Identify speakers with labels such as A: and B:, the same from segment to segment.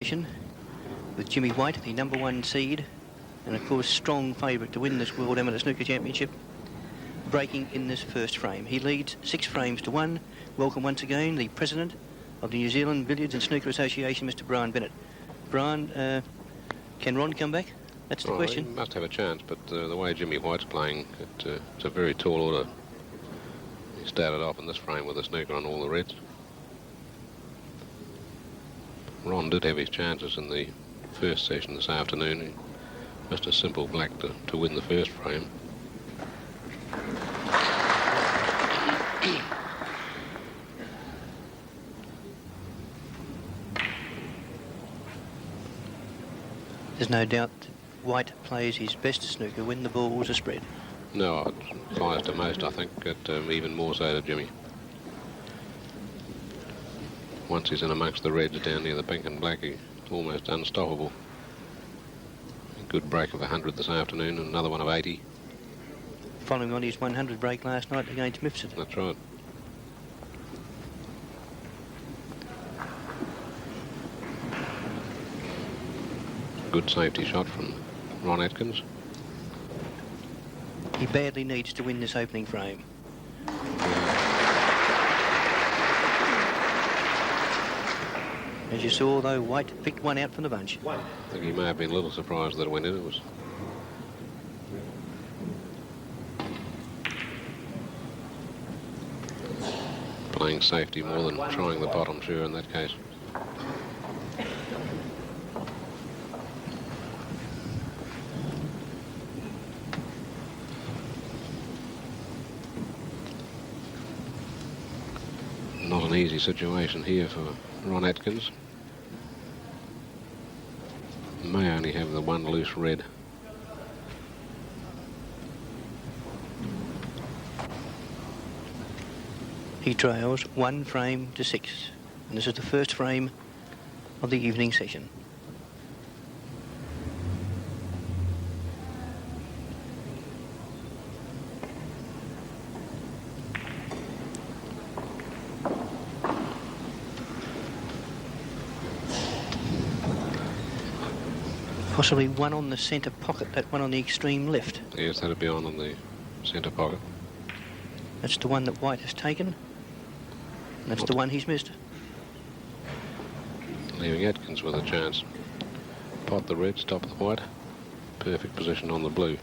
A: action with Jimmy White, the #1 seed, and of course strong favourite to win this World Amateur Snooker Championship, breaking in this first frame. He leads 6 frames to 1. Welcome once again the President of the New Zealand Billiards and Snooker Association, Mr. Brian Bennett. Brian, can Ron come back? That's the question.
B: He must have a chance, but the way Jimmy White's playing, it's a very tall order. He started off in this frame with a snooker on all the reds. Ron did have his chances in the first session this afternoon. He missed a simple black to win the first frame.
A: There's no doubt that White plays his best snooker when the balls are spread.
B: No, it applies to most, I think, even more so to Jimmy. Once he's in amongst the reds down near the pink and black, he's almost unstoppable. A good break of 100 this afternoon and another one of 80.
A: Following on his 100 break last night against Mifsud.
B: That's right. Good safety shot from Ron Atkins.
A: He badly needs to win this opening frame. As you saw, though, White picked one out from the bunch.
B: I think he may have been a little surprised that it went in. It was playing safety more than trying the pot, I'm sure, in that case. Not an easy situation here for Ron Atkins. May only have the one loose red.
A: He trails 1 frame to 6, and this is the first frame of the evening session. Possibly one on the centre pocket, that one on the extreme left.
B: Yes, that'd be on the centre pocket.
A: That's the one that White has taken. And that's the one he's missed.
B: Leaving Atkins with a chance. Pot the red, stop the white. Perfect position on the blue.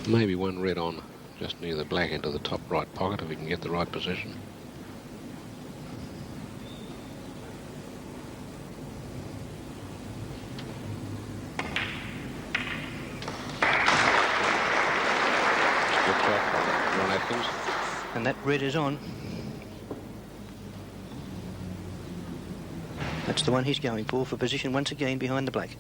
B: Maybe one red on just near the black end of the top right pocket if he can get the right position. Good shot from Ron Atkins.
A: And that red is on. That's the one he's going for position once again behind the black.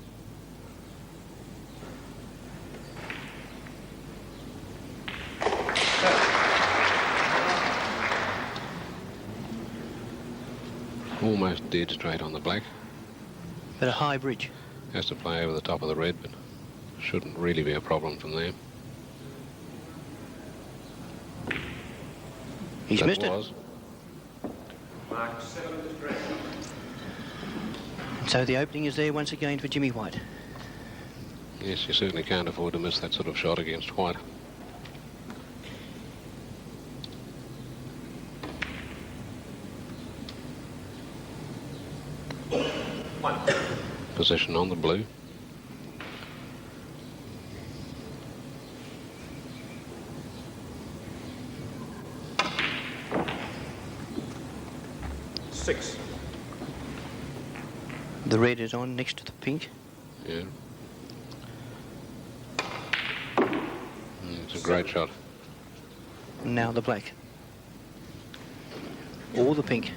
B: Almost dead straight on the black.
A: But a high bridge.
B: Has to play over the top of the red, but shouldn't really be a problem from there.
A: He's missed it. So the opening is there once again for Jimmy White.
B: Yes, you certainly can't afford to miss that sort of shot against White. Position on the blue.
C: Six.
A: The red is on next to the pink.
B: Yeah. It's a great shot.
A: And now the black. Or the pink.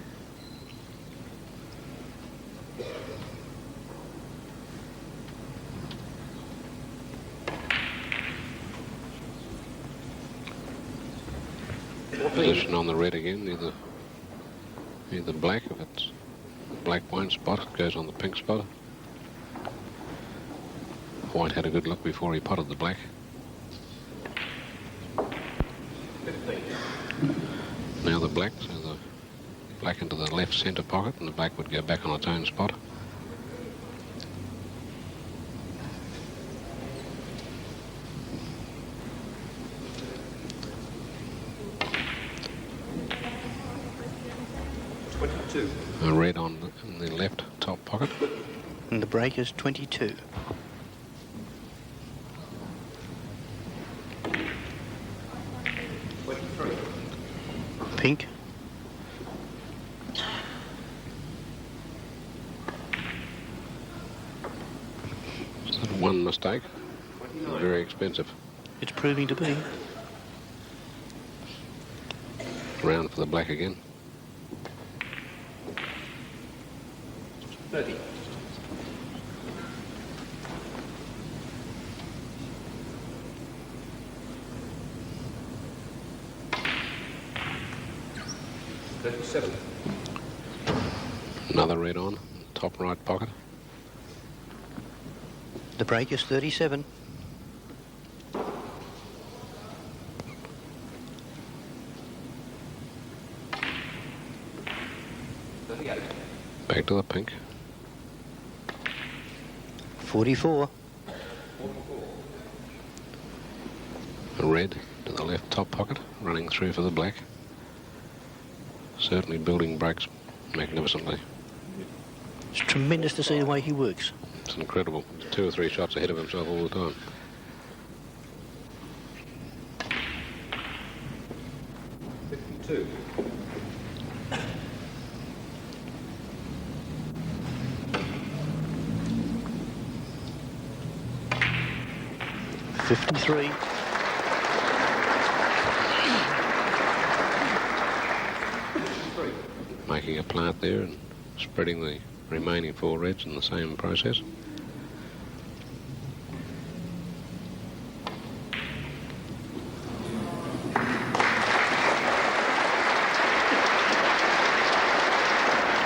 B: Position on the red again, either black. If it's black won't spot, it goes on the pink spot. White had a good look before he potted the black. Now the black, so the black into the left centre pocket, and the black would go back on its own spot. A red on in the left top pocket.
A: And the break is 22. Pink.
B: One mistake. Very expensive.
A: It's proving to be.
B: Round for the black again.
A: 30.
B: Another red on, top right pocket.
A: The break is 37.
B: Back to the pink.
A: 44.
B: A red to the left top pocket, running through for the black. Certainly building breaks magnificently.
A: It's tremendous to see the way he works.
B: It's incredible. 2 or 3 shots ahead of himself all the time.
C: Two.
A: 53.
B: Making a plant there and spreading the remaining 4 reds in the same process.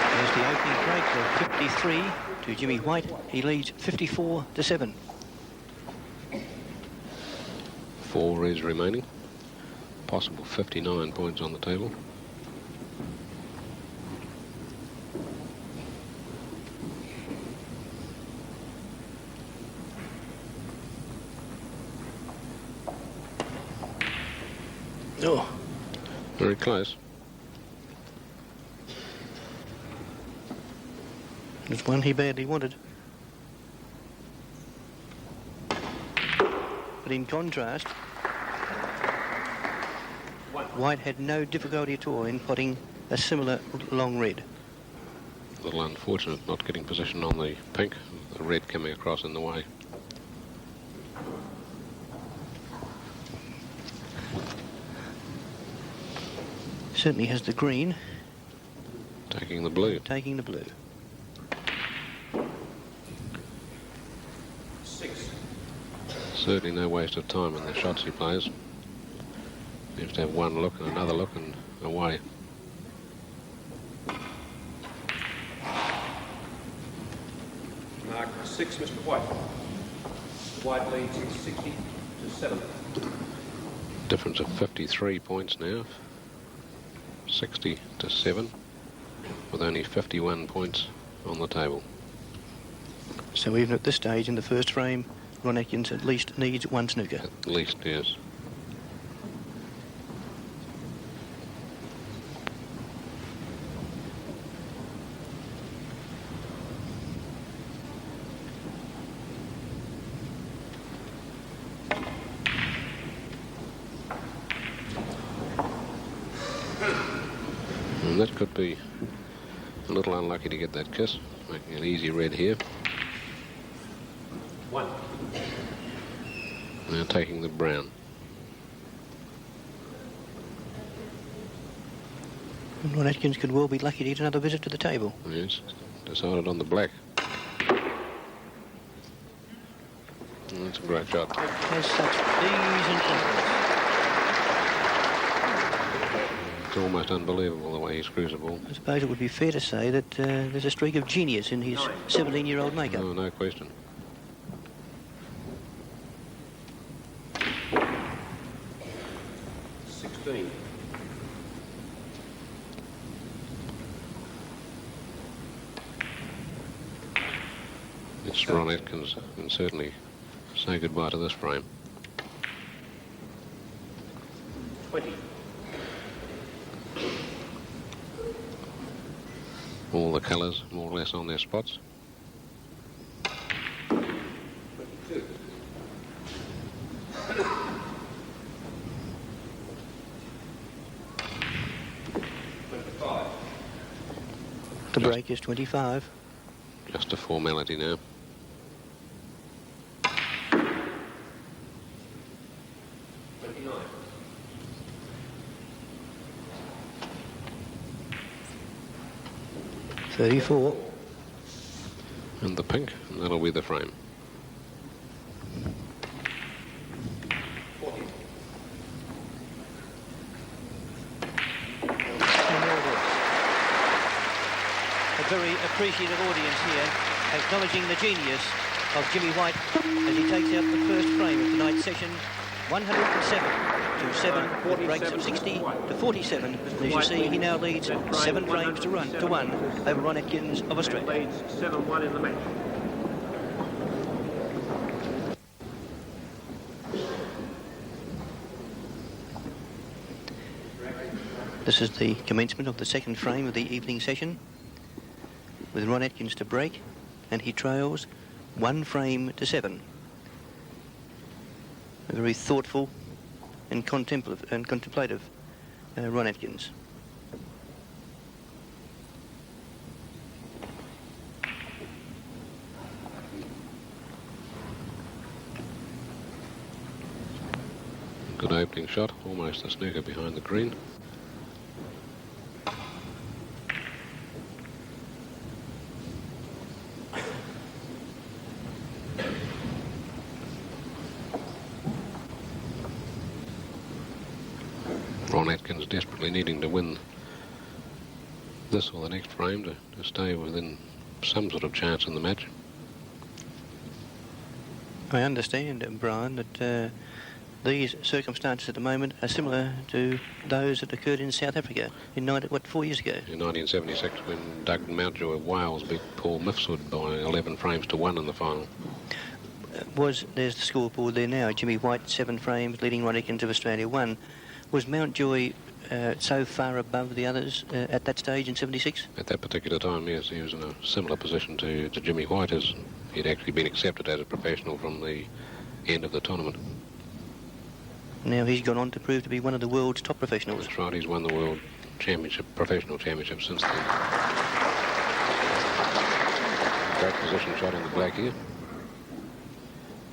A: There's the opening break of 53 to Jimmy White. He leads 54-7.
B: 4 reds remaining. Possible 59 points on the table.
A: Oh,
B: Very close.
A: it's one he badly wanted. But in contrast, White had no difficulty at all in potting a similar long red.
B: A little unfortunate not getting position on the pink, the red coming across in the way.
A: Certainly has the green,
B: Taking the blue.
A: taking the blue.
C: 6.
B: Certainly no waste of time in the shots he plays. Seems to have one look and another look and away.
C: Mark 6, Mr. White. White leads 60-7.
B: Difference of 53 points now. 60-7, with only 51 points on the table.
A: So even at this stage in the first frame, Ron Atkins at least needs one snooker.
B: At least, yes. And that could be a little unlucky to get that kiss, making an easy red here.
C: 1.
B: Now taking the brown.
A: And Ron Atkins could well be lucky to get another visit to the table.
B: Yes, decided on the black. And that's a great shot.
A: Has such ease and confidence.
B: It's almost unbelievable the way he screws the ball.
A: I suppose it would be fair to say that there's a streak of genius in his 17-year-old makeup.
B: No, no question. It's Ron Atkins, and certainly say goodbye to this frame.
C: 20.
B: All the colours more or less on their spots.
C: 22.
A: The break is 25.
B: Just a formality now.
C: 29.
A: 34.
B: And the pink, and that'll be the frame.
C: 40.
A: A very appreciative audience here, acknowledging the genius of Jimmy White as he takes out the first frame of tonight's session. 107 to 7, with breaks of 60 to 47. And as you see, he now leads 7 frames to 1 over Ron Atkins of Australia.
C: Leads 7-1 in the match.
A: This is the commencement of the second frame of the evening session, with Ron Atkins to break, and he trails 1 frame to 7. A very thoughtful and contemplative Ron Atkins.
B: Good opening shot, almost a snooker behind the green. Ron Atkins desperately needing to win this or the next frame to stay within some sort of chance in the match.
A: I understand, Brian, that these circumstances at the moment are similar to those that occurred in South Africa in 4 years ago?
B: In 1976, when Doug Mountjoy of Wales beat Paul Mifsud by 11 frames to 1 in the final.
A: There's the scoreboard there now. Jimmy White, 7 frames, leading Ron Atkins of Australia 1. Was Mountjoy so far above the others at that stage in 76?
B: At that particular time, yes, he was in a similar position to Jimmy White, as he'd actually been accepted as a professional from the end of the tournament.
A: Now he's gone on to prove to be one of the world's top professionals.
B: That's right, he's won the World Championship, professional championship since then. Great position shot in the black here.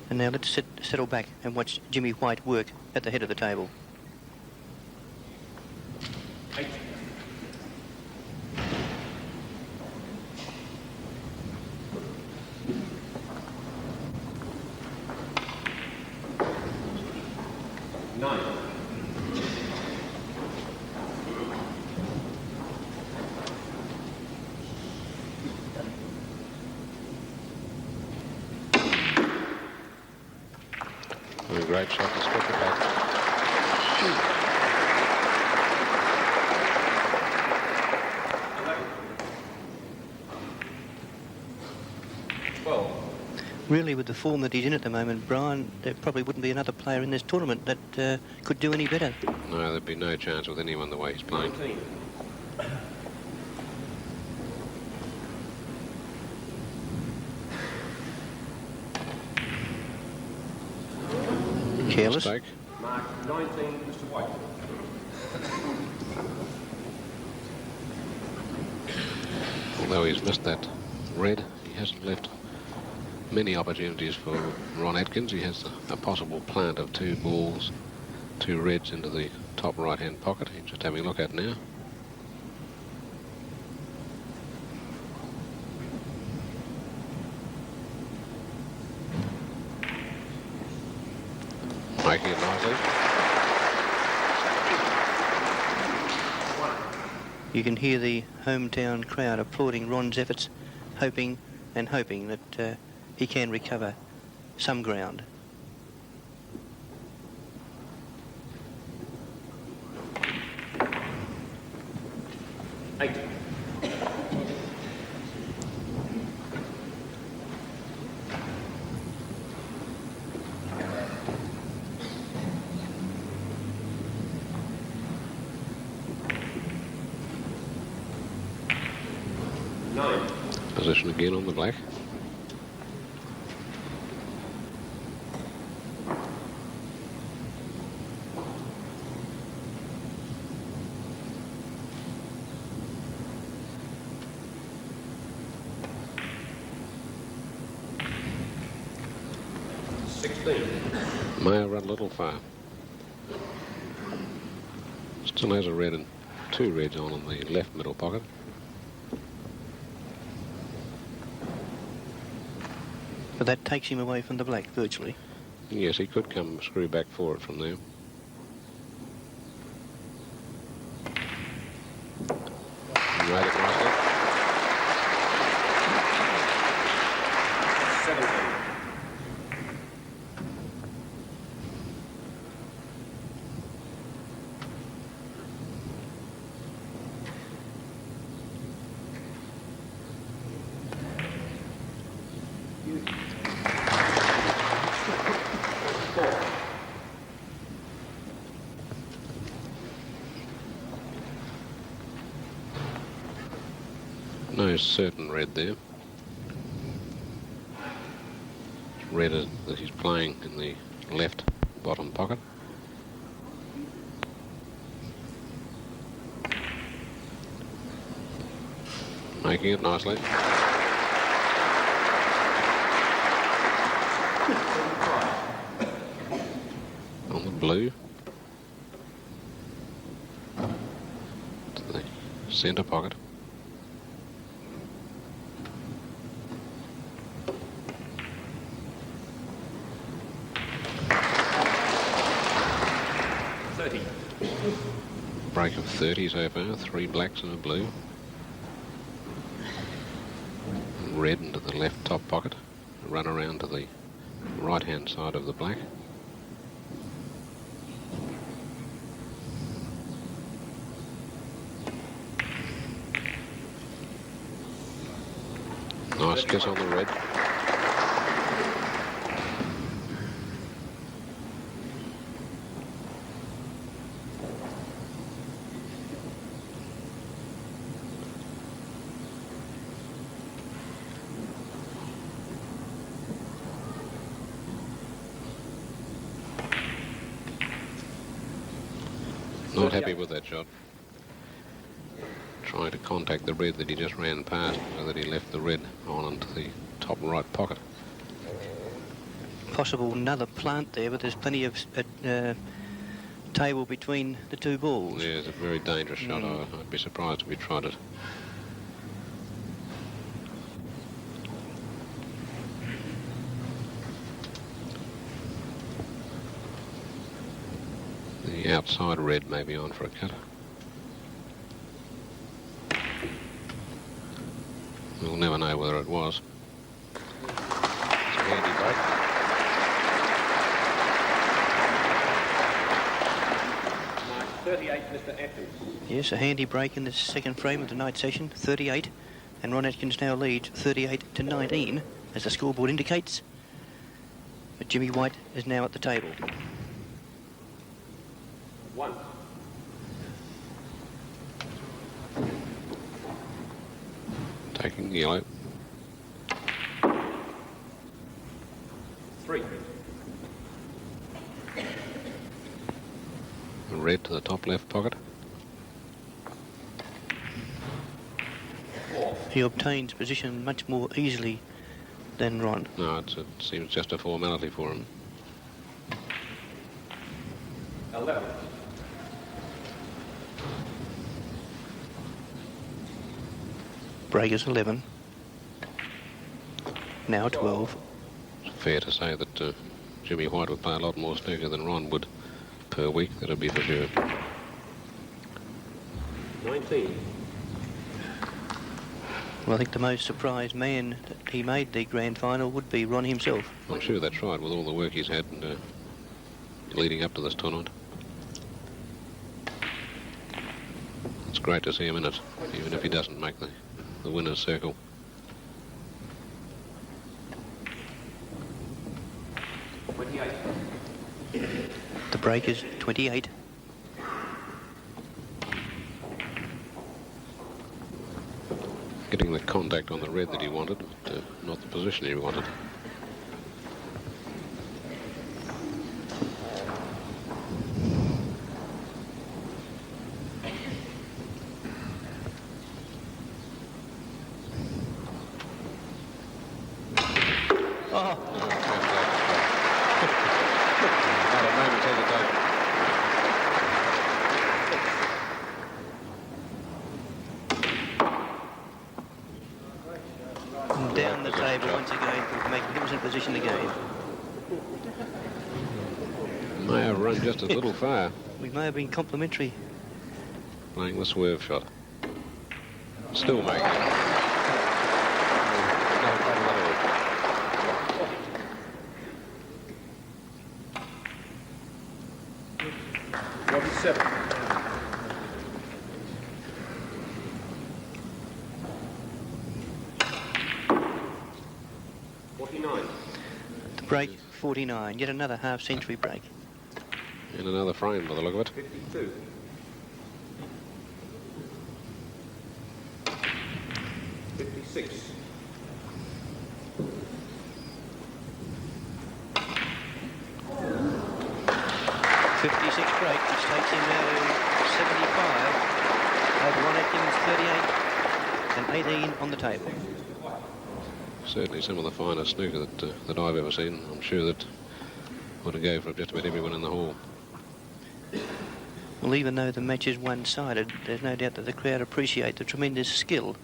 A: And now let's settle back and watch Jimmy White work at the head of the table.
C: 8. 9.
B: A great shot to strip it back.
C: 12.
A: Really, with the form that he's in at the moment, Brian, there probably wouldn't be another player in this tournament that could do any better.
B: No, there'd be no chance with anyone the way he's playing.
C: 19.
A: Careless.
B: Mistake.
C: Mark 19, Mr. White.
B: Although he's missed that red, he hasn't left many opportunities for Ron Atkins. He has a possible plant of 2 balls, 2 reds into the top right-hand pocket. He's just having a look at now. Making it nicely.
A: You can hear the hometown crowd applauding Ron's efforts, hoping and hoping that he can recover some ground.
C: Eight.
B: Position again on the black. May have run a little far. Still has a red and two reds on in the left middle pocket.
A: But that takes him away from the black, virtually.
B: Yes, he could come screw back for it from there. Right it nicely.
C: 17.
B: No certain red there. Red is that he's playing in the left bottom pocket. Making it nicely. On the blue. To the centre pocket. Break of 30 so far, 3 blacks and a blue. Red into the left top pocket, run around to the right hand side of the black. Nice kiss on the red. Not happy with that shot. Trying to contact the red that he just ran past so that he left the red on into the top right pocket.
A: Possible another plant there, but there's plenty of table between the two balls.
B: Yeah, it's a very dangerous shot. I'd be surprised if he tried it. The outside red may be on for a cut. We'll never know whether it was. It's a handy break.
C: Mark 38, Mr. Atkins.
A: Yes, a handy break in the second frame of the night session, 38. And Ron Atkins now leads 38 to 19, as the scoreboard indicates. But Jimmy White is now at the table.
C: 1.
B: Taking yellow.
C: 3.
B: Red to the top left pocket.
C: 4.
A: He obtains position much more easily than Ron.
B: No, it seems just a formality for him.
C: 11.
A: Breakers 11. Now 12.
B: It's fair to say that Jimmy White would play a lot more snooker than Ron would per week, that'll be for sure.
C: 19.
A: Well, I think the most surprised man that he made the grand final would be Ron himself.
B: I'm sure that's right, with all the work he's had leading up to this tournament. It's great to see him in it, even if he doesn't make the winner's circle.
A: The break is 28.
B: Getting the contact on the red that he wanted, but not the position he wanted.
A: Down the table once again for a magnificent position again.
B: May have run just a little far,
A: We may have been complimentary.
B: playing the swerve shot. Still making it. No problem at all.
C: 47.
A: The break 49. Yet another half-century break.
B: In another frame by the look of it.
C: 52. 56.
A: 56 break, which takes him now to 75. Over Ron Atkins, 38 and 18 on the table.
B: Certainly some of the finest snooker that I've ever seen. I'm sure that ought to go for just about everyone in the hall.
A: Well, even though the match is one-sided, there's no doubt that the crowd appreciate the tremendous skill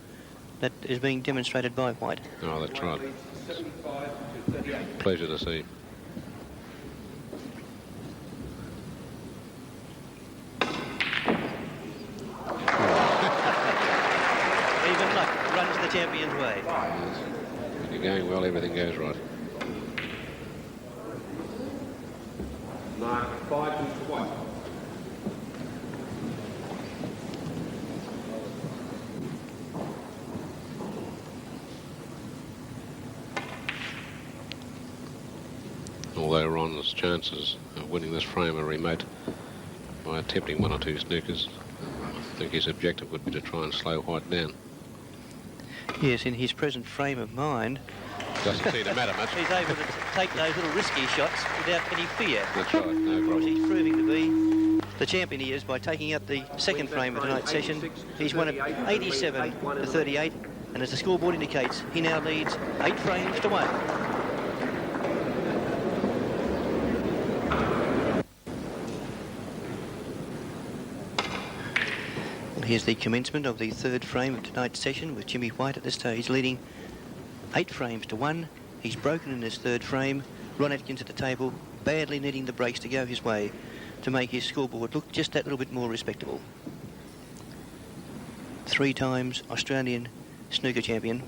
A: that is being demonstrated by White.
B: Oh, that's right.
C: 75 to 38.
B: Pleasure to see.
A: Even luck runs the champion's way.
B: When you're going well, everything goes right.
C: Mark 5 to White.
B: Although Ron's chances of winning this frame are remote by attempting one or two snookers, I think his objective would be to try and slow White down.
A: Yes, in his present frame of mind,
B: Doesn't seem to matter much.
A: he's able to take those little risky shots without any fear.
B: That's right, no
A: Of course,
B: problem.
A: he's proving to be the champion he is by taking out the second frame of tonight's session. He's won it 87 to 38, and as the scoreboard indicates, he now leads 8 frames to 1. Here's the commencement of the third frame of tonight's session with Jimmy White at this stage leading 8 frames to 1. He's broken in his third frame. Ron Atkins at the table, badly needing the breaks to go his way to make his scoreboard look just that little bit more respectable. 3 times Australian snooker champion,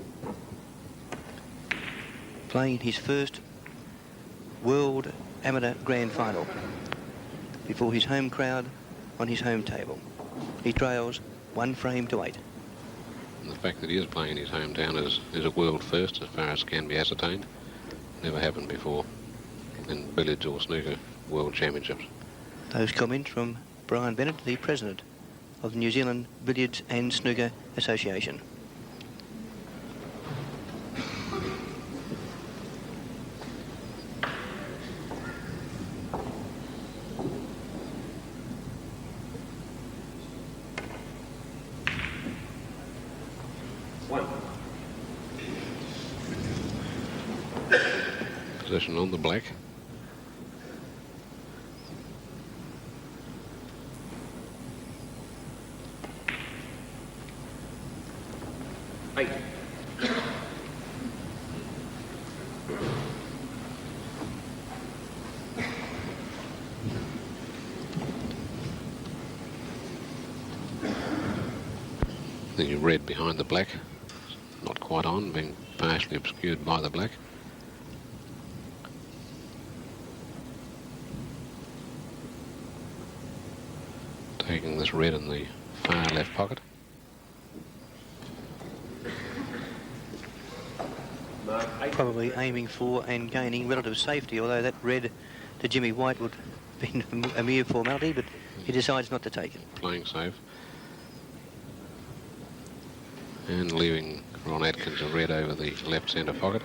A: playing his first World Amateur Grand Final before his home crowd on his home table. He trails 1 frame to 8.
B: And the fact that he is playing in his hometown is a world first as far as can be ascertained. Never happened before in billiards or snooker world championships.
A: Those comments from Brian Bennett, the president of the New Zealand Billiards and Snooker Association.
B: Position on the black.
C: Eight.
B: Then you red behind the black. not quite on, being partially obscured by the black. Taking this red in the far left pocket.
A: Probably aiming for and gaining relative safety, although that red to Jimmy White would have been a mere formality, but he decides not to take it.
B: Playing safe. And leaving Ron Atkins a red over the left centre pocket,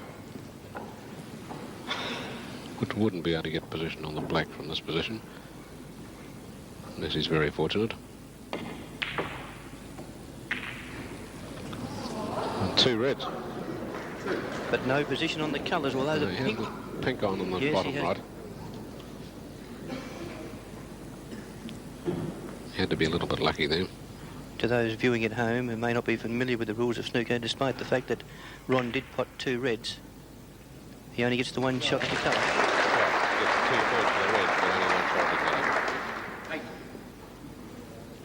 B: which wouldn't be able to get position on the black from this position. This is very fortunate. And 2 reds.
A: But no position on the colours, although the
B: He
A: pink...
B: has the pink on the
A: Yes,
B: bottom right. He had to be a little bit lucky there.
A: To those viewing at home who may not be familiar with the rules of snooker, despite the fact that Ron did pot 2 reds, he only gets the 1 shot at the colour.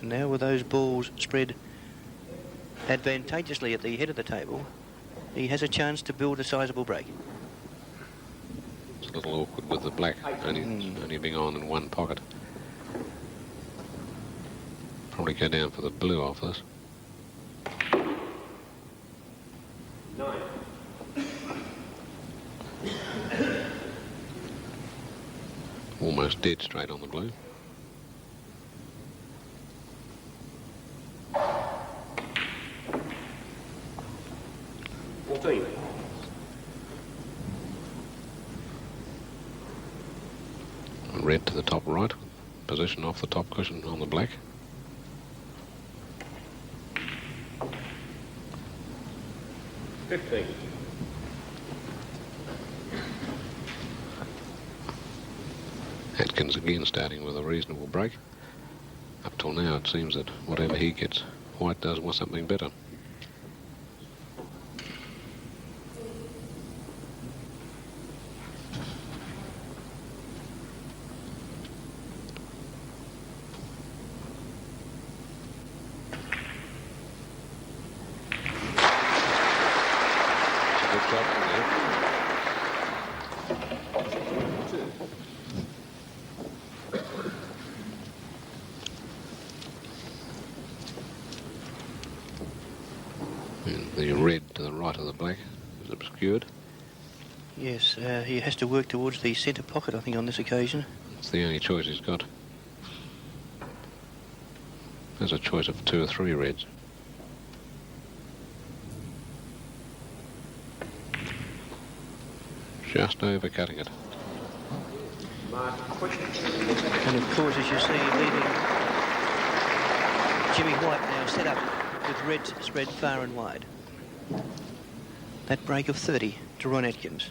A: And now with those balls spread advantageously at the head of the table, he has a chance to build a sizable break.
B: It's a little awkward with the black only being on in 1 pocket. Probably go down for the blue off this.
C: 9.
B: Almost dead straight on the blue. Red to the top right, position off the top cushion on the black. Atkins again starting with a reasonable break. Up till now it seems that whatever he gets, White does want something better. The red to the right of the black is obscured.
A: Yes, he has to work towards the centre pocket, I think, on this occasion.
B: It's the only choice he's got. There's a choice of 2 or 3 reds. Just overcutting it.
A: And of course, as you see, leaving Jimmy White now set up with reds spread far and wide. That break of 30 to Ron Atkins.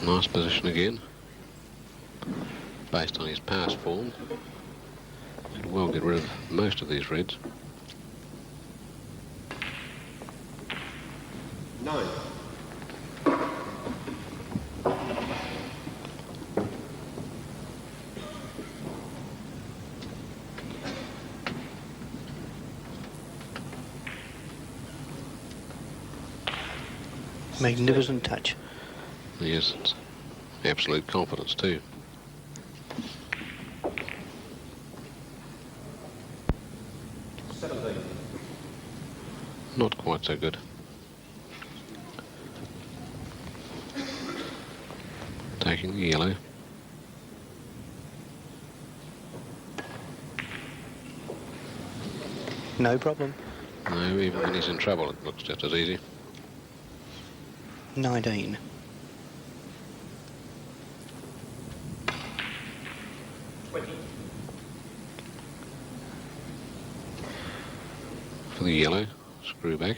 B: Nice position again. Based on his past form, could well get rid of most of these reds.
C: 9.
A: Magnificent touch.
B: Yes, it's absolute confidence too. Not quite so good. Taking the yellow.
A: No problem.
B: No, even when he's in trouble it looks just as easy.
A: 19.
B: For the yellow, screw back.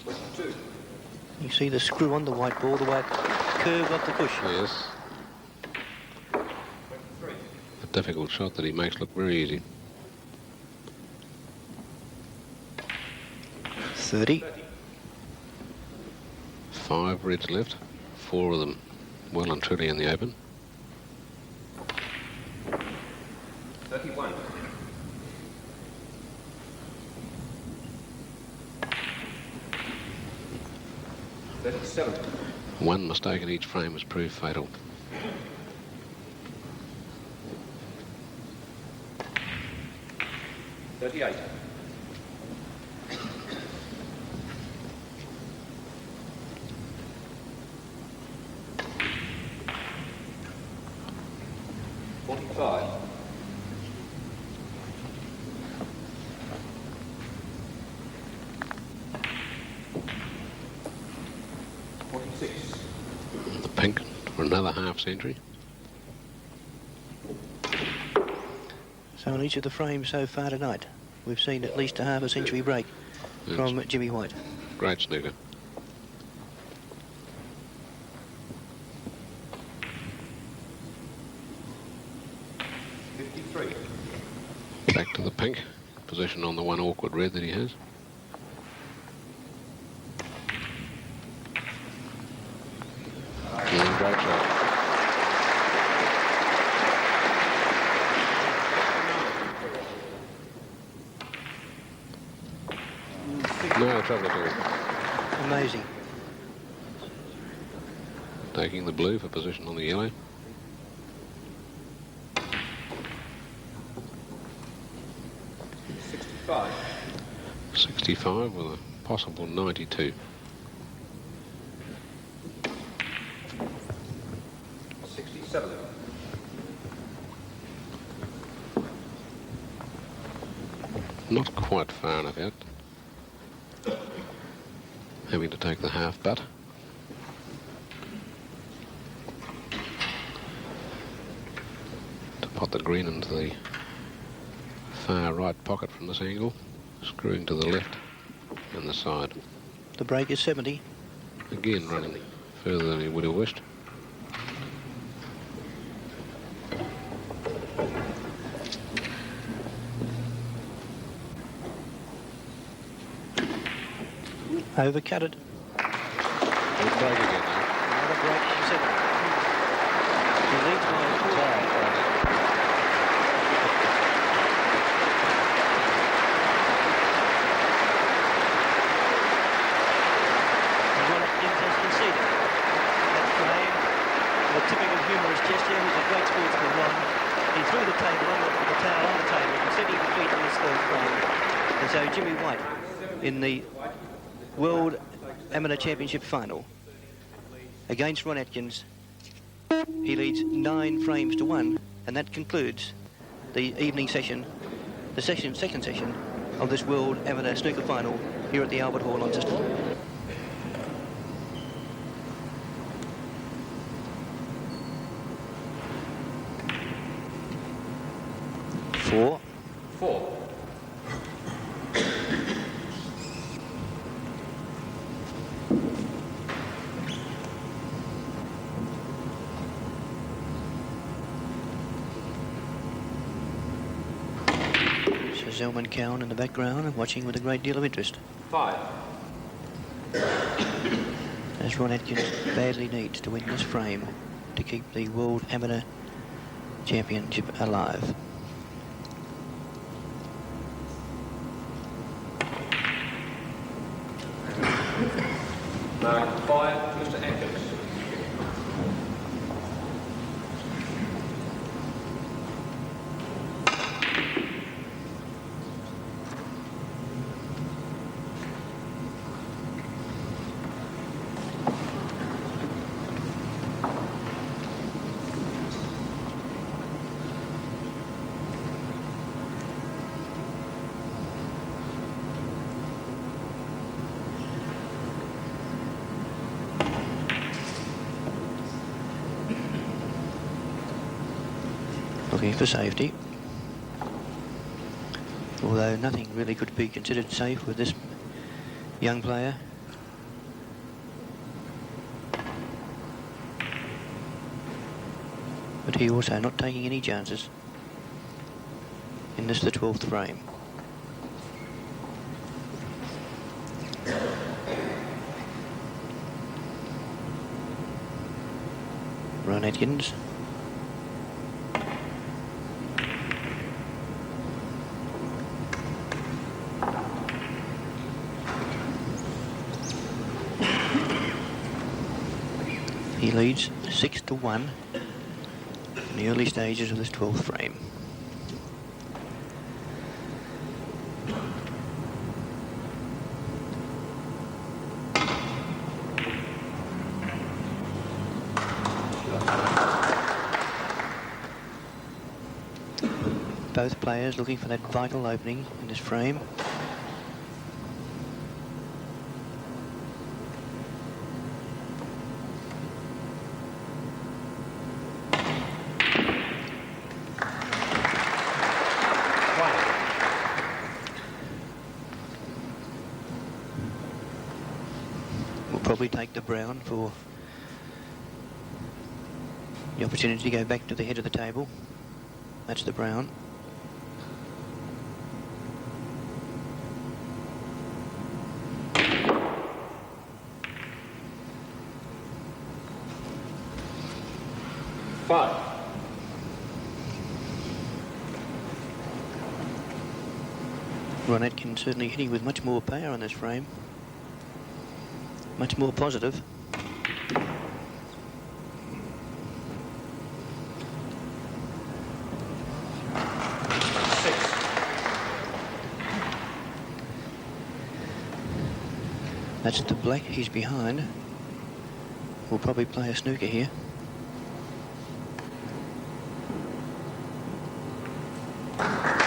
C: 22.
A: You see the screw on the white ball, the way it curved off the push.
B: Yes.
C: 23.
B: A difficult shot that he makes look very easy.
A: 30.
B: 5 reds left. 4 of them well and truly in the open.
C: 31. 37.
B: One mistake in each frame has proved fatal.
C: 38. 45. 46.
B: The pink for another half century.
A: So in each of the frames so far tonight, we've seen at least a half a century break from Jimmy White.
B: Great snooker. Back to the pink. Position on the one awkward red that he has. Yeah, great shot. No trouble at all.
A: Amazing.
B: Taking the blue for position on the yellow.
C: Five.
B: 65 with a possible 92.
C: 67.
B: Not quite far enough out. Having to take the half butt. To pot the green into the far right pocket from this angle, screwing to the left and the side.
A: The break is 70.
B: Again running further than he would have wished.
A: Overcut it.
B: Good break again now.
A: Another break for 70. He leads by a quarter. A typical humorous gesture. He's a great sportsman, Ron. He threw the table on the towel on the table and setting the feet in his third frame. And so Jimmy White in the World Amateur Championship final against Ron Atkins. He leads 9 frames to 1, and that concludes the evening session, the second session of this World Amateur Snooker final here at the Albert Hall, Launceston. Four. So Zelman Cowan in the background and watching with a great deal of interest.
C: 5.
A: As Ron Atkins badly needs to win this frame to keep the World Amateur Championship alive.
C: Mark 5, Mr. Atkins.
A: Looking for safety. Although nothing really could be considered safe with this young player. but he also not taking any chances in this, the 12th frame. Ron Atkins. He leads 6-1 in the early stages of this 12th frame. Both players looking for that vital opening in this frame. We'll probably take the brown for the opportunity to go back to the head of the table. That's the brown. Ron Atkins certainly hitting with much more power on this frame. Much more positive. That's the black he's behind. We'll probably play a snooker here.
C: Mark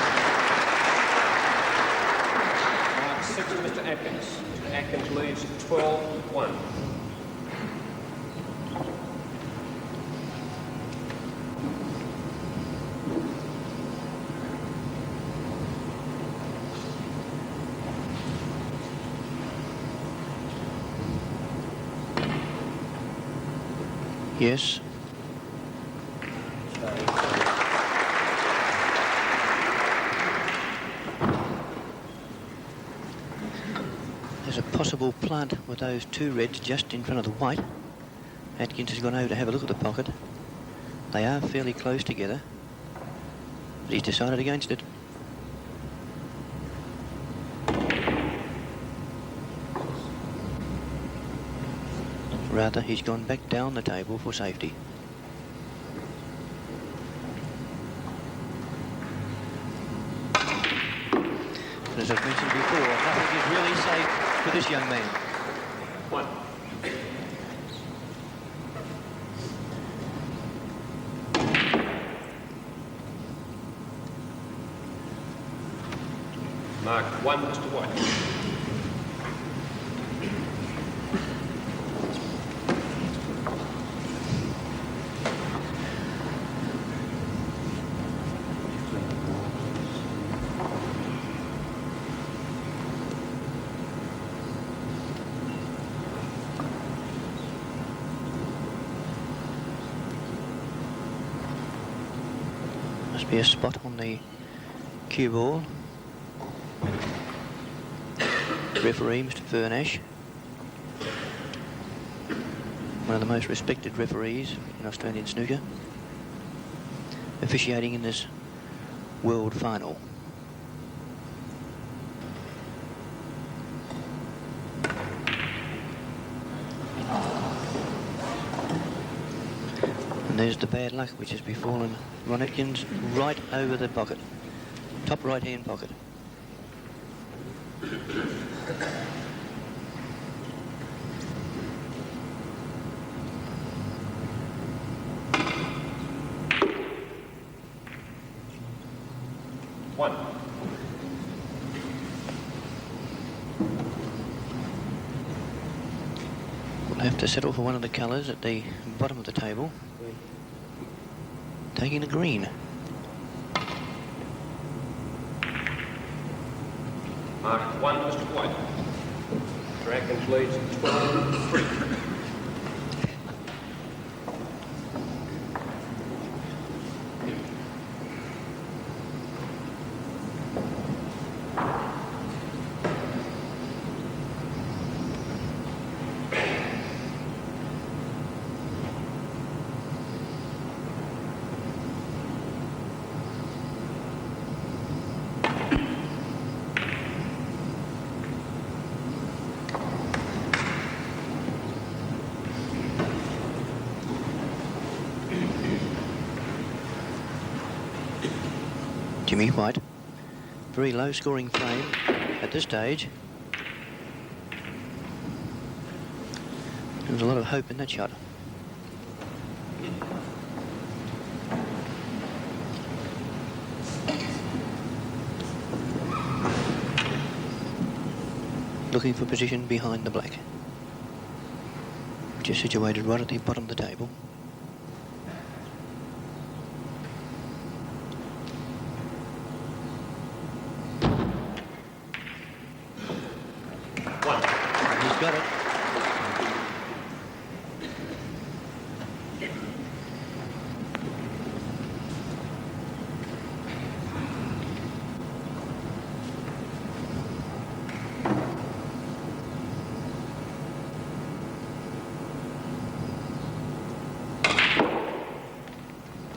C: 6 to Mr. Atkins. Mr. Atkins leads 12-1.
A: Yes. There's a possible plant with those two reds just in front of the white. Atkins has gone over to have a look at the pocket. They are fairly close together, but he's decided against it. Rather, he's gone back down the table for safety. And as I've mentioned before, nothing is really safe for this young man.
C: 1. Mark 1, Mr. White.
A: Must be a spot on the cue ball. Referee, Mr. Furnash. One of the most respected referees in Australian snooker. Officiating in this world final. And there's the bad luck which has befallen Ron Atkins right over the pocket. Top right hand pocket. We'll have to settle for one of the colours at the bottom of the table. Taking the green.
C: Mark 1, Mr. White. Mr. Atkins leads 12-3.
A: Jimmy White. Very low scoring frame at this stage. There's a lot of hope in that shot. Looking for position behind the black, which is situated right at the bottom of the table. He's got it.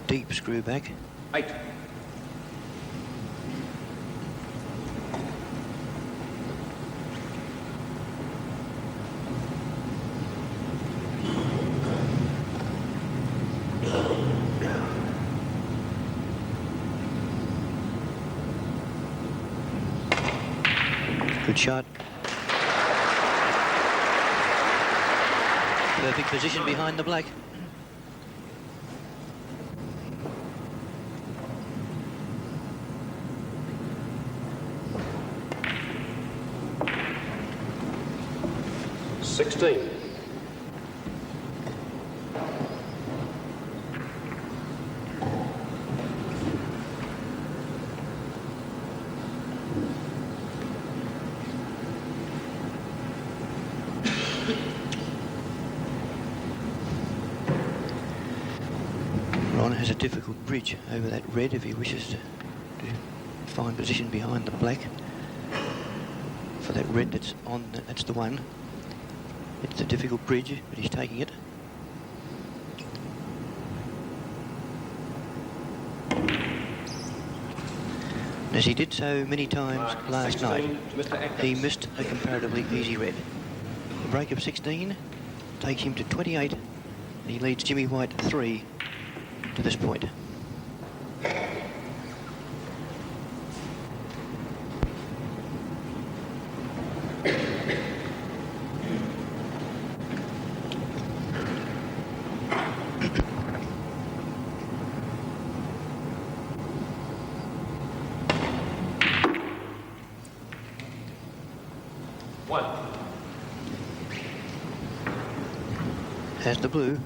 A: Deep screw back.
C: 8.
A: Good shot. Perfect position behind the black. Ron has a difficult bridge over that red if he wishes to find position behind the black. For that red that's on, that's the one. It's a difficult bridge, but he's taking it. As he did so many times last night, he missed a comparatively easy red. The break of 16 takes him to 28, and he leads Jimmy White 3 to this point. Has the blue.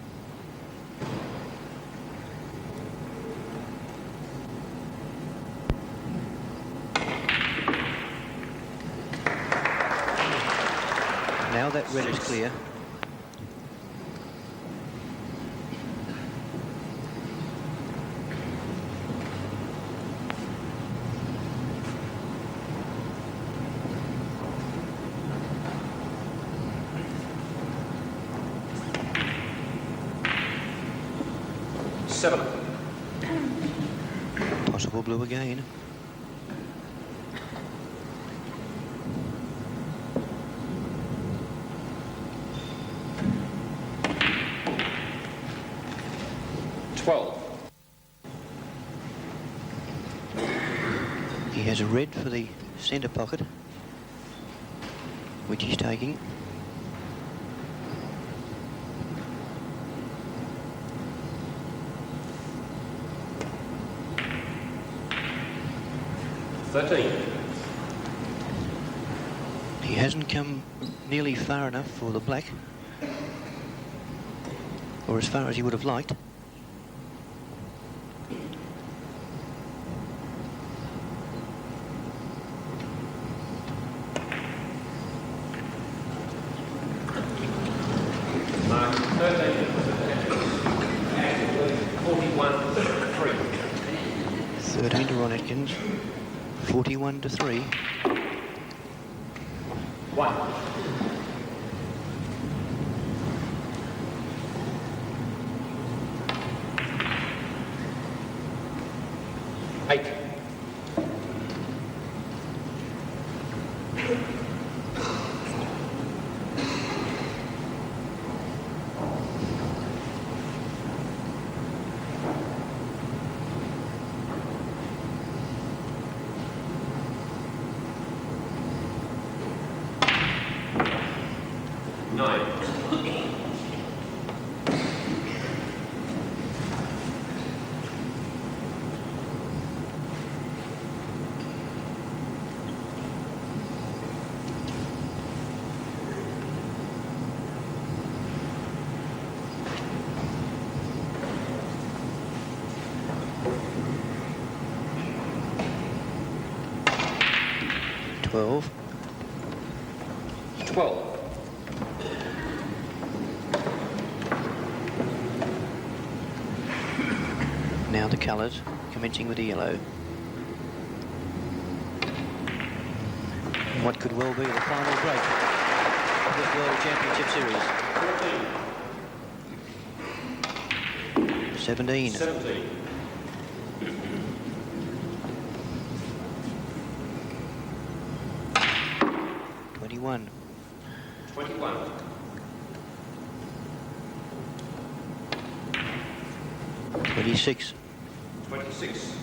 A: Now that red is clear. Possible blue again. He has a red for the centre pocket, which he's taking. He hasn't come nearly far enough for the black, or as far as he would have liked.
C: Mark 13. 41-3.
A: 13 to Ron Atkins. 41-3.
C: 1. 8.
A: 8.
C: 9.
A: Twelve.
C: 12.
A: Now the colours, commencing with the yellow. What could well be the final break of this World Championship Series. 17.
C: 17.
A: 21.
C: 21.
A: 26.
C: 26.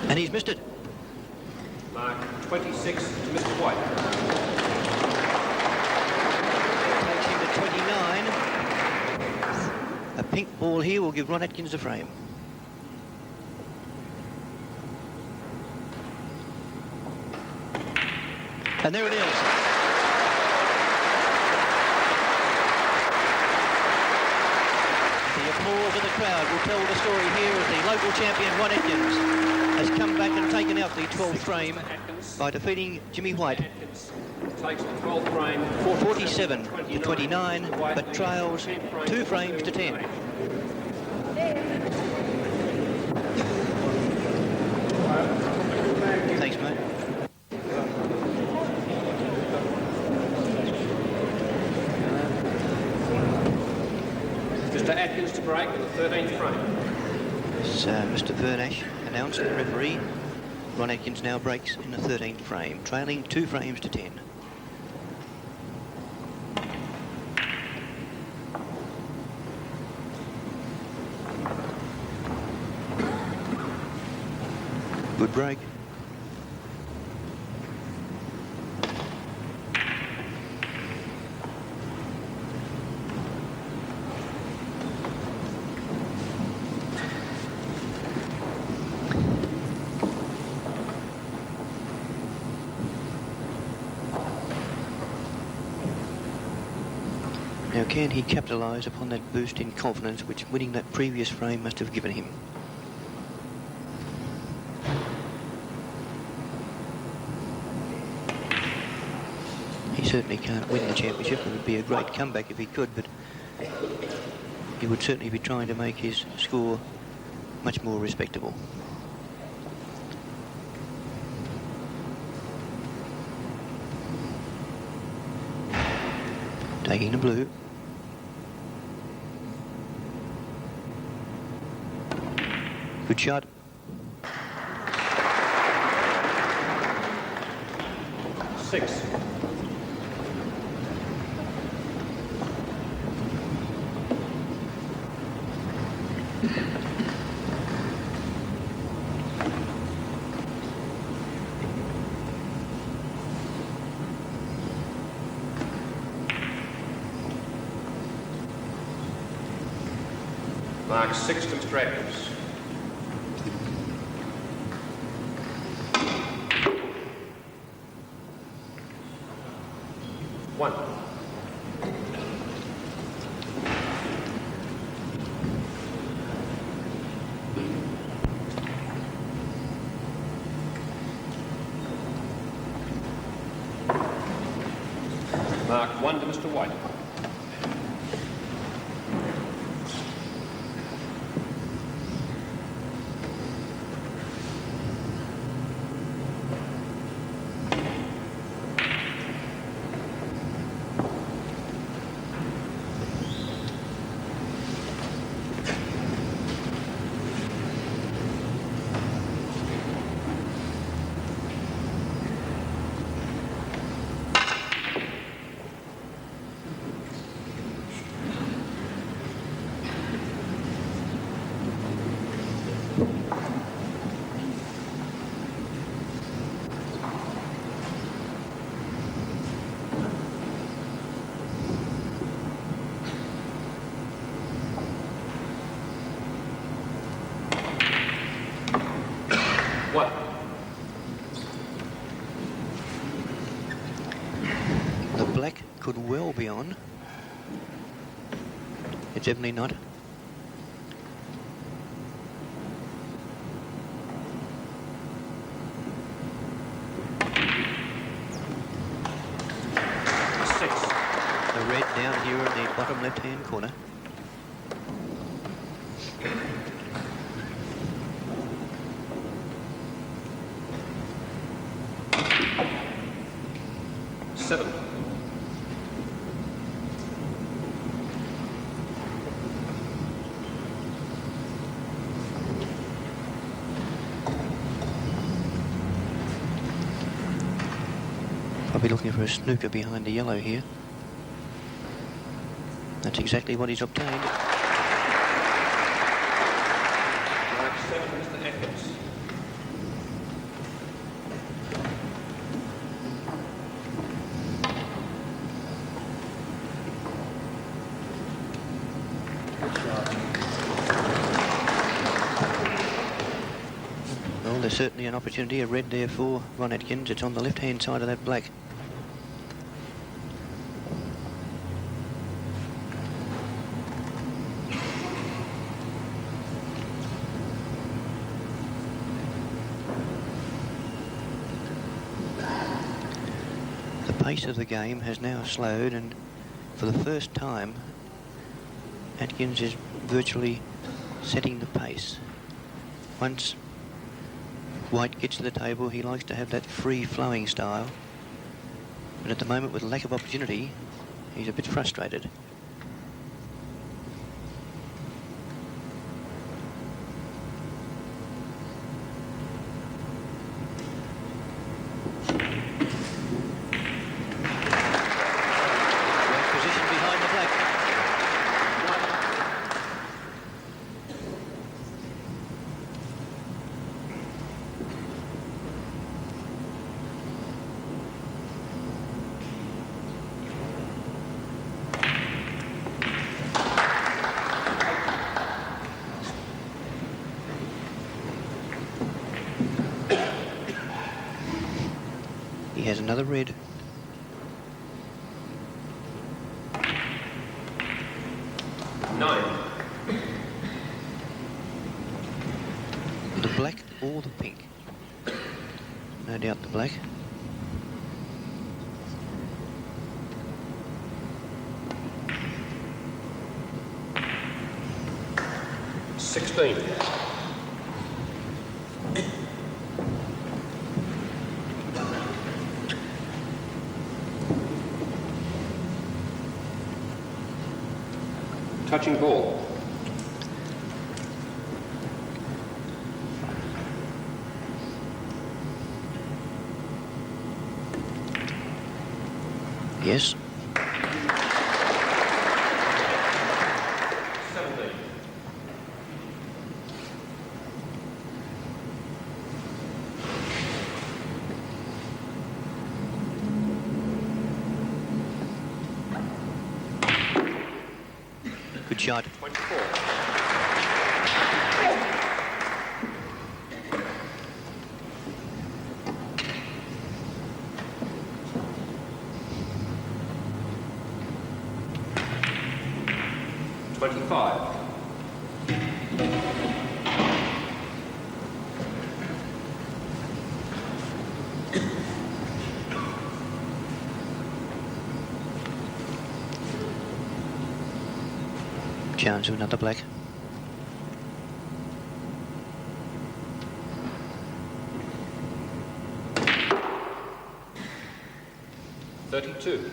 A: And he's missed it.
C: Mark 26 to Mr. White.
A: Takes him to 29. A pink ball here will give Ron Atkins the frame. And there it is. The applause of the crowd will tell the story here as the local champion Ron Atkins has come back and taken out the 12th frame by defeating Jimmy White.
C: Atkins takes the 12th frame
A: 47 to 29, but trails 2 frames to 10. Thanks, mate.
C: Mr. Atkins to break in the 13th frame.
A: As Mr. Vernash announced, the referee, Ron Atkins now breaks in the 13th frame, trailing 2 frames to 10. Good break. Now, can he capitalise upon that boost in confidence which winning that previous frame must have given him? He certainly can't win the championship. It would be a great comeback if he could, but he would certainly be trying to make his score much more respectable. Taking the blue. Good shot.
C: Six. Mark 6 to Mr. Atkins. One. Mark 1 to Mr. White. 1.
A: The black could well be on. It's definitely not. Red down here in the bottom left-hand corner.
C: Seven.
A: Probably looking for a snooker behind the yellow here. That's exactly what he's obtained.
C: Right, 7, Mr. Atkins.
A: Well, there's certainly an opportunity, a red there for Ron Atkins. It's on the left-hand side of that black. The pace of the game has now slowed, and for the first time, Atkins is virtually setting the pace. Once White gets to the table, he likes to have that free-flowing style, but at the moment, with lack of opportunity, he's a bit frustrated. He has another red.
C: Nine.
A: The black or the pink? No doubt the black.
C: $16. Touching ball.
A: Yes.
C: 17.
A: Good shot.
C: 24.
A: Chance of another black.
C: $32.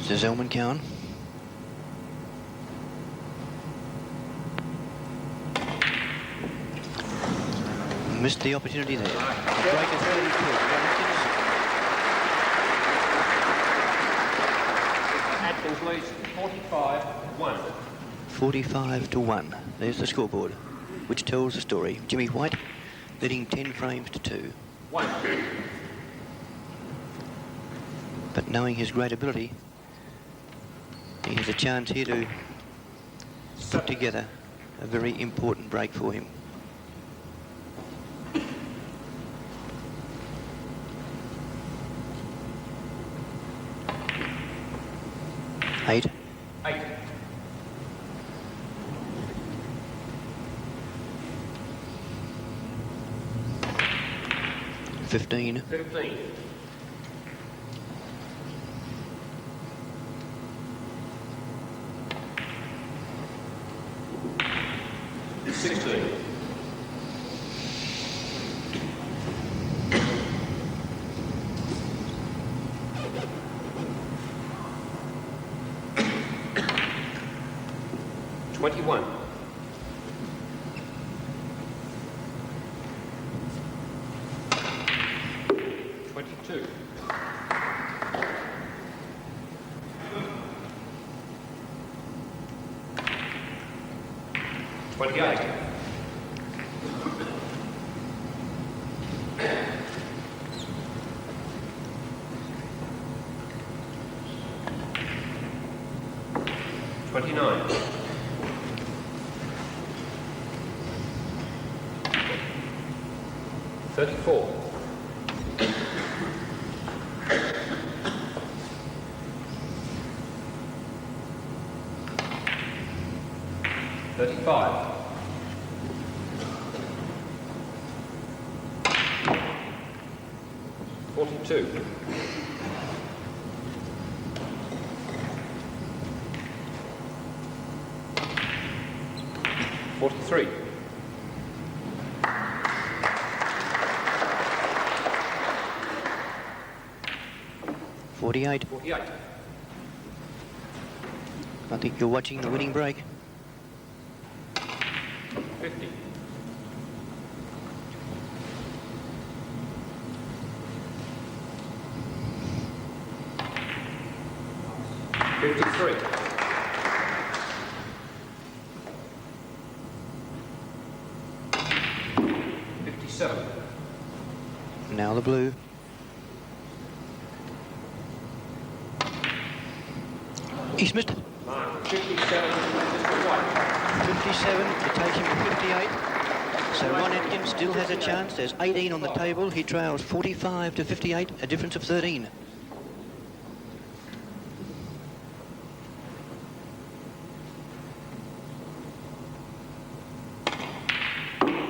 A: The Zellman count. Missed the opportunity there. The break is 32.
C: Atkins leads 45-1.
A: 45-1. There's the scoreboard, which tells the story. Jimmy White leading 10 frames to 2.
C: 1.
A: But knowing his great ability, He has a chance here to put together a very important break for him. Eight. 15.
C: 16. 21. 22. 28. 29. 34. 35. 42. 43.
A: 48.
C: 48.
A: I think you're watching the winning break.
C: 50. 53. 57.
A: Now the blue. He's missed it.
C: Mark 57, Mr. White.
A: 57 to take him to 58. So Ron Atkins still has a chance. There's 18 on the table. He trails 45 to 58, a difference of 13.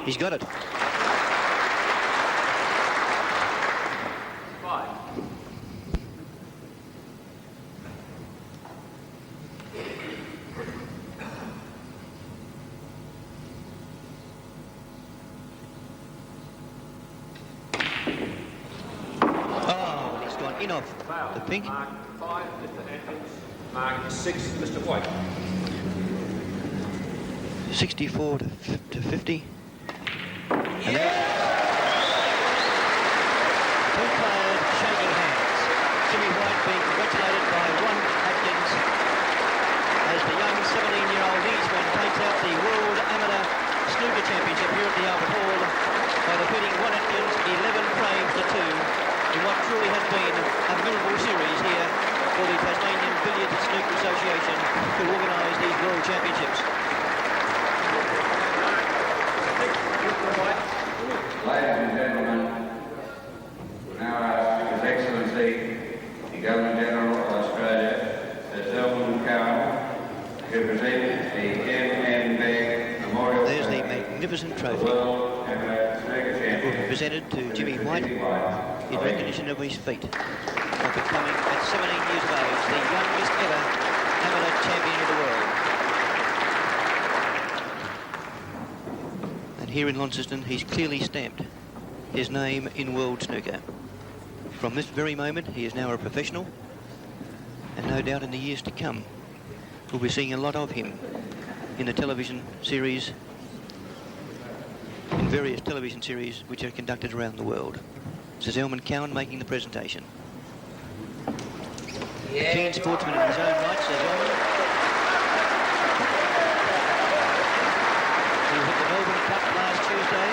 A: He's got it.
C: 5.
A: Oh, he's gone in off the pink.
C: Mark 5, Mr. Atkins. Mark 6, Mr. White.
A: 64 to 50. And
C: Yeah!
A: two players shaking hands. Jimmy White being congratulated by Ron Atkins as the young 17-year-old Eastman takes out the World Amateur Snooker Championship here at the Albert Hall by defeating Ron Atkins 11 frames to 2 in what truly has been a memorable series here for the Tasmanian Billiards and Snooker Association to organise these World Championships.
D: Ladies and gentlemen, we now ask His Excellency, the Governor-General of Australia, Sir Selwyn Cowan, to present the MNB Memorial
A: There's the
D: Trophy,
A: magnificent
D: the
A: trophy
D: World Amateur Snooker
A: will be
D: Championship,
A: presented to Jimmy White in recognition of his feat of becoming, at 17 years of age, the youngest ever amateur champion of the world. And here in Launceston, he's clearly stamped his name in world snooker. From this very moment, he is now a professional, and no doubt in the years to come, we'll be seeing a lot of him in the television series, in various television series which are conducted around the world. Sir Selwyn Cowan making the presentation. Keen sportsman in his own right, Sir Selwyn. He hit the Melbourne Cup last Tuesday.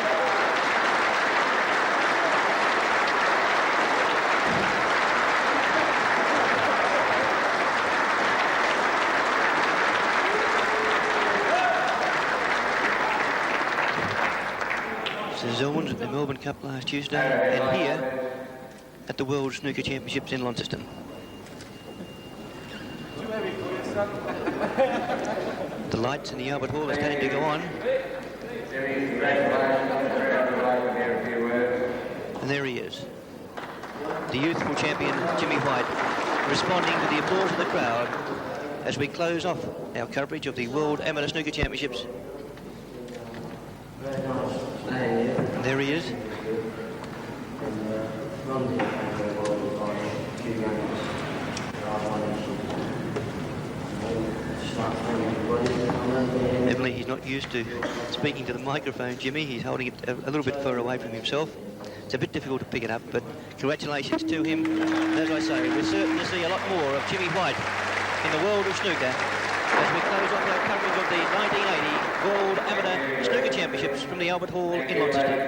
A: Zelwyn's at the Melbourne Cup last Tuesday, and here at the World Snooker Championships in Launceston. The lights in the Albert Hall are starting to go on. And there he is, the youthful champion, Jimmy White, responding to the applause of the crowd as we close off our coverage of the World Amateur Snooker Championships. And there he is. Evidently he's not used to speaking to the microphone, Jimmy. He's holding it a little bit further away from himself. It's a bit difficult to pick it up, but congratulations to him. And as I say, we're certain to see a lot more of Jimmy White in the world of snooker as we close off our coverage of the 1980 World Amateur Snooker Championships from the Albert Hall in Launceston.